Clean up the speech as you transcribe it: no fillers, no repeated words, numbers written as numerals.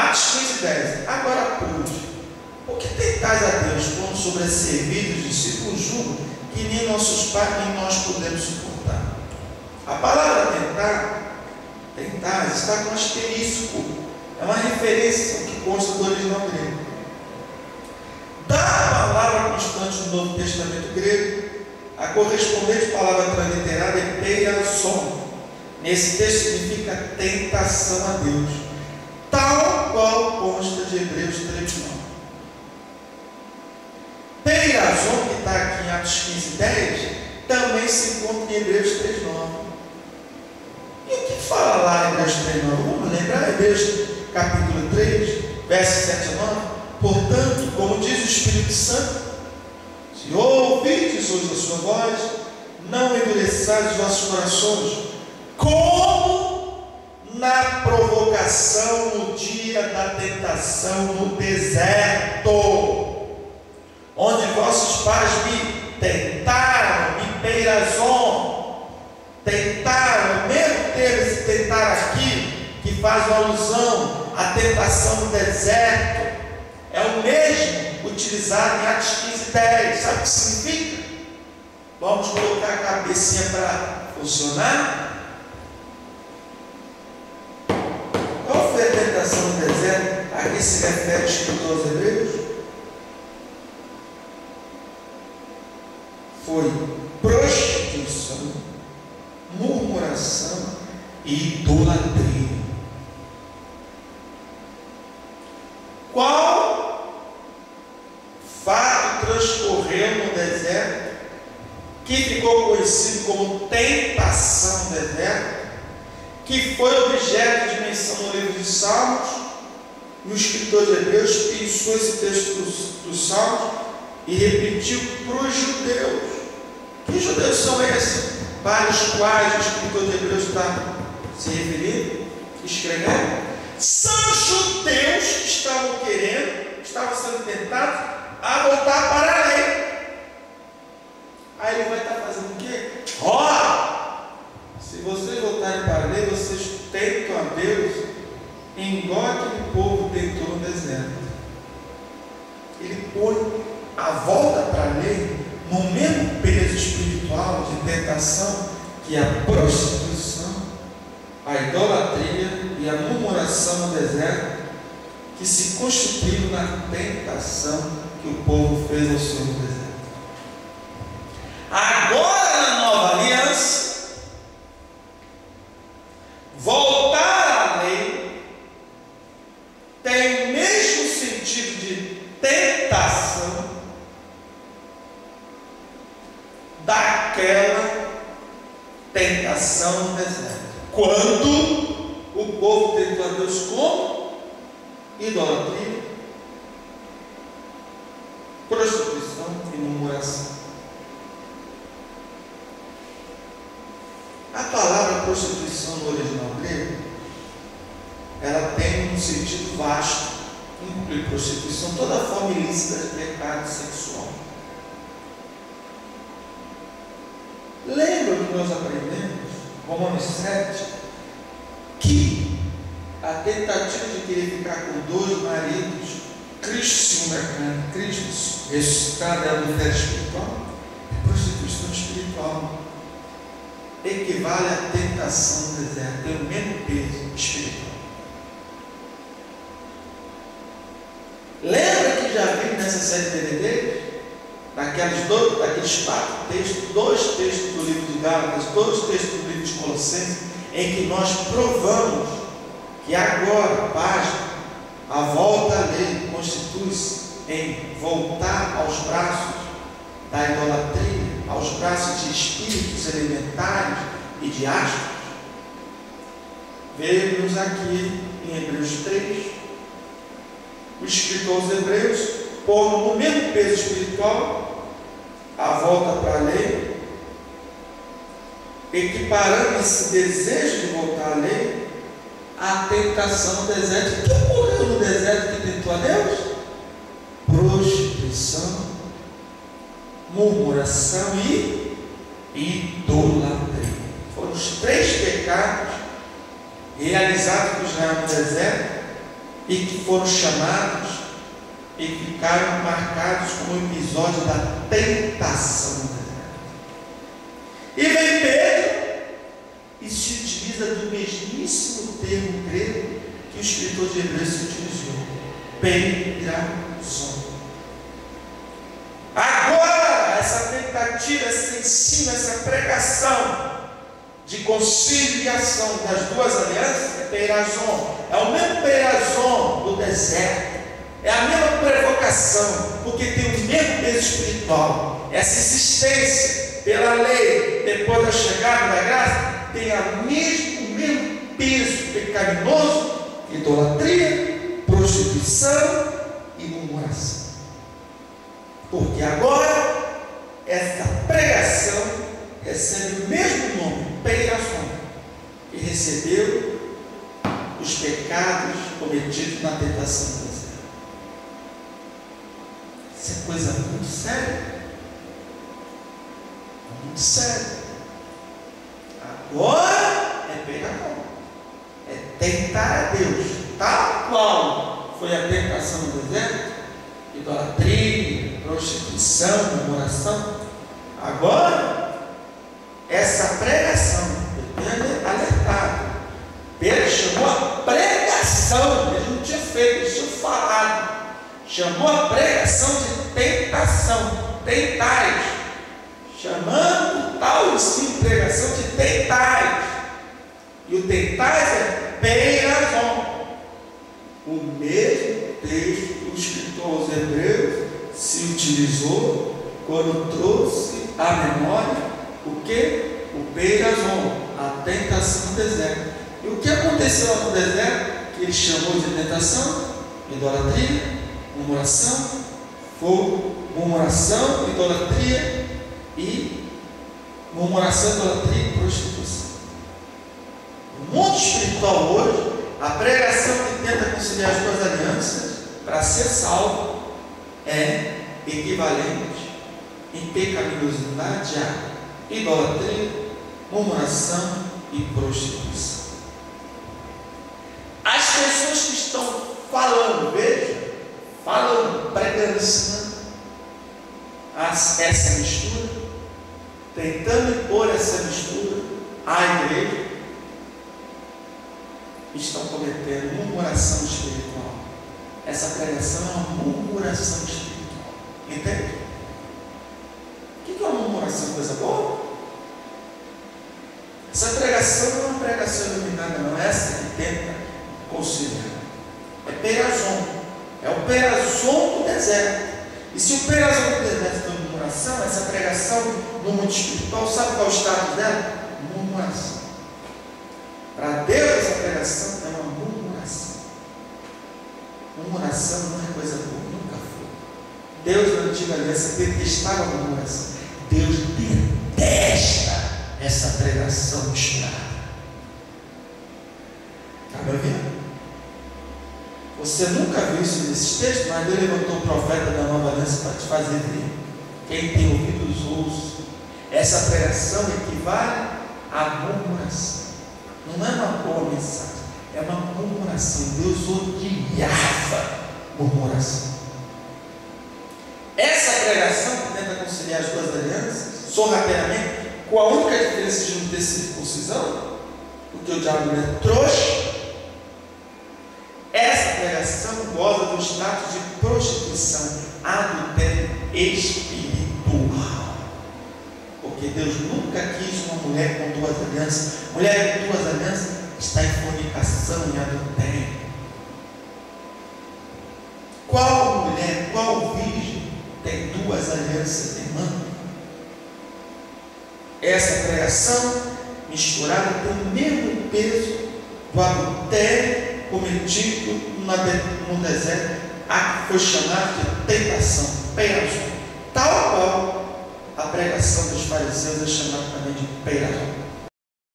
Atos 15:10. Agora, pois, por que tentais a Deus como sobre a servir dos discípulos julgam que nem nossos pais nem nós podemos suportar? A palavra tentar está com asterisco. É uma referência que consta do original grego. Da palavra constante do Novo Testamento grego, a correspondente palavra transliterada é peirason. Nesse texto significa tentação a Deus, tal qual consta de Hebreus 3:9. Peirason, que está aqui em Atos 15:10, também se encontra em Hebreus 3:9. E o que fala lá em Hebreus 3:9? Vamos lembrar? Hebreus capítulo 3, versos 7 a 9. Portanto, como diz o Espírito Santo, se ouvides hoje a sua voz, não endureçais os vossos corações, como na provocação no dia da tentação no deserto, onde vossos pais me tentaram, me peirason, tentaram, o mesmo termo, esse tentar aqui, que faz uma alusão à tentação no deserto, é o mesmo utilizado em Atos 15:10. Sabe o que significa? Vamos colocar a cabecinha para funcionar. Qual foi a tentação no deserto? Aqui se refere o escritor aos Hebreus. Foi prostituição, murmuração e idolatria. Qual fato transcorreu no deserto que ficou conhecido como tentação no deserto, que foi objeto de menção no livro de Salmos? E o escritor de Hebreus pensou esse texto dos Salmos e repetiu para os judeus. Que judeus são esses para os quais o escritor de Hebreus está se referindo, escrevendo? São judeus que estavam sendo tentados a voltar para a lei. Aí ele vai estar fazendo o quê? Se vocês voltarem para a lei, vocês tentam a Deus igual aquele povo tentou no deserto. Ele põe a volta para a lei no mesmo peso espiritual de tentação que a prostituição, a idolatria e a murmuração no deserto, que se constituiu na tentação que o povo fez ao Senhor no deserto. Agora, na nova aliança, voltar à lei tem o mesmo sentido de tentação daquela tentação no deserto, quando o povo tentou a Deus como idolatria, prostituição e murmuração. A palavra prostituição no original grego, ela tem um sentido vasto, inclui prostituição, toda forma ilícita de pecado sexual. Lembra que nós aprendemos, Romanos 7, que a tentativa de querer ficar com dois maridos, Cristo segundo a carne, Cristo ressuscitado, é adultério espiritual, é prostituição espiritual. Equivale à tentação do deserto, tem o mesmo peso espiritual. Lembra que já vi nessa série de DVDs, daqueles 4 textos, 2 textos do livro de Gálatas, 2 textos do livro de Colossenses, em que nós provamos que agora, pasme, a volta à lei constitui-se em voltar aos braços da idolatria, aos braços de espíritos elementares e de astros. Vemos aqui em Hebreus 3, o escritor aos Hebreus, pondo no mesmo peso espiritual a volta para a lei, equiparando esse desejo de voltar à lei à tentação no deserto. Quem morreu no deserto que tentou a Deus? Prostituição, murmuração e idolatria. Foram os 3 pecados realizados por Israel no deserto e que foram chamados e ficaram marcados como episódio da tentação do deserto. E vem Pedro e se utiliza do mesmíssimo termo grego que o escritor de Hebreus se utilizou: peirazoon. Agora, essa tentativa, esse ensino, essa pregação de conciliação das duas alianças é peirazoon. É o mesmo peirazoon do deserto. É a mesma provocação, porque tem o mesmo peso espiritual. Essa insistência pela lei, depois da chegada da graça, tem o mesmo peso pecaminoso: idolatria, prostituição e murmuração. Porque agora essa pregação recebe o mesmo nome, peirazoon, que recebeu os pecados cometidos na tentação do deserto. Isso é coisa muito séria. Muito séria. Agora é peirazoon, é tentar a Deus, tal qual foi a tentação no deserto: idolatria, prostituição, murmuração. Agora, essa pregação, alertado, Pedro chamou a pregação, ele não tinha feito, ele tinha falado, chamou a pregação de tentação, tentais, chamando tal ensino de pregação de tentais, e o tentais é peirazoon, o mesmo texto que o escritor aos Hebreus se utilizou quando trouxe à memória o que? O peirazoon, a tentação do deserto. E o que aconteceu lá no deserto, que ele chamou de tentação? Idolatria, murmuração, fogo, murmuração, idolatria e prostituição. No mundo espiritual hoje, a pregação que tenta conciliar as duas alianças para ser salvo é equivalente em pecaminosidade a idolatria, murmuração e prostituição. As pessoas que estão falando, veja, pregando, ensinando essa mistura, tentando impor essa mistura à igreja, estão cometendo murmuração espiritual. Essa pregação é uma murmuração espiritual. Entende? O que é uma murmuração? Coisa boa? Essa pregação não é uma pregação iluminada, não. Essa que tenta conciliar. É peirazoon. É o peirazoon do deserto. E se o peirazoon do deserto é murmuração, essa pregação no mundo espiritual, sabe qual é o status dela? Murmuração. Para Deus, essa pregação é uma murmuração. Murmuração não é coisa boa, nunca foi. Deus, na antiga aliança, detestava a murmuração. Deus detesta essa pregação misturada. Está me ouvindo? Você nunca viu isso nesses textos, mas Deus levantou o profeta da nova aliança para te fazer ver. Quem tem ouvidos, ouça. Essa pregação equivale à murmuração. Não é uma boa mensagem, é uma murmuração. Deus odiava murmuração. Essa pregação que tenta conciliar as duas alianças, só rapidamente, com a única diferença de não ter circuncisão, porque o diabo não é trouxa. Essa pregação goza do status de prostituição, adultério espiritual. Porque Deus nunca quis uma mulher com duas alianças. Mulher com duas alianças está em fornicação e adultério. Qual mulher, qual virgem tem duas alianças, irmã? Essa pregação misturada tem o mesmo peso do adultério cometido no deserto, a que foi chamado de tentação, peirazoon. Tal qual a pregação dos fariseus é chamada também de peirazoon.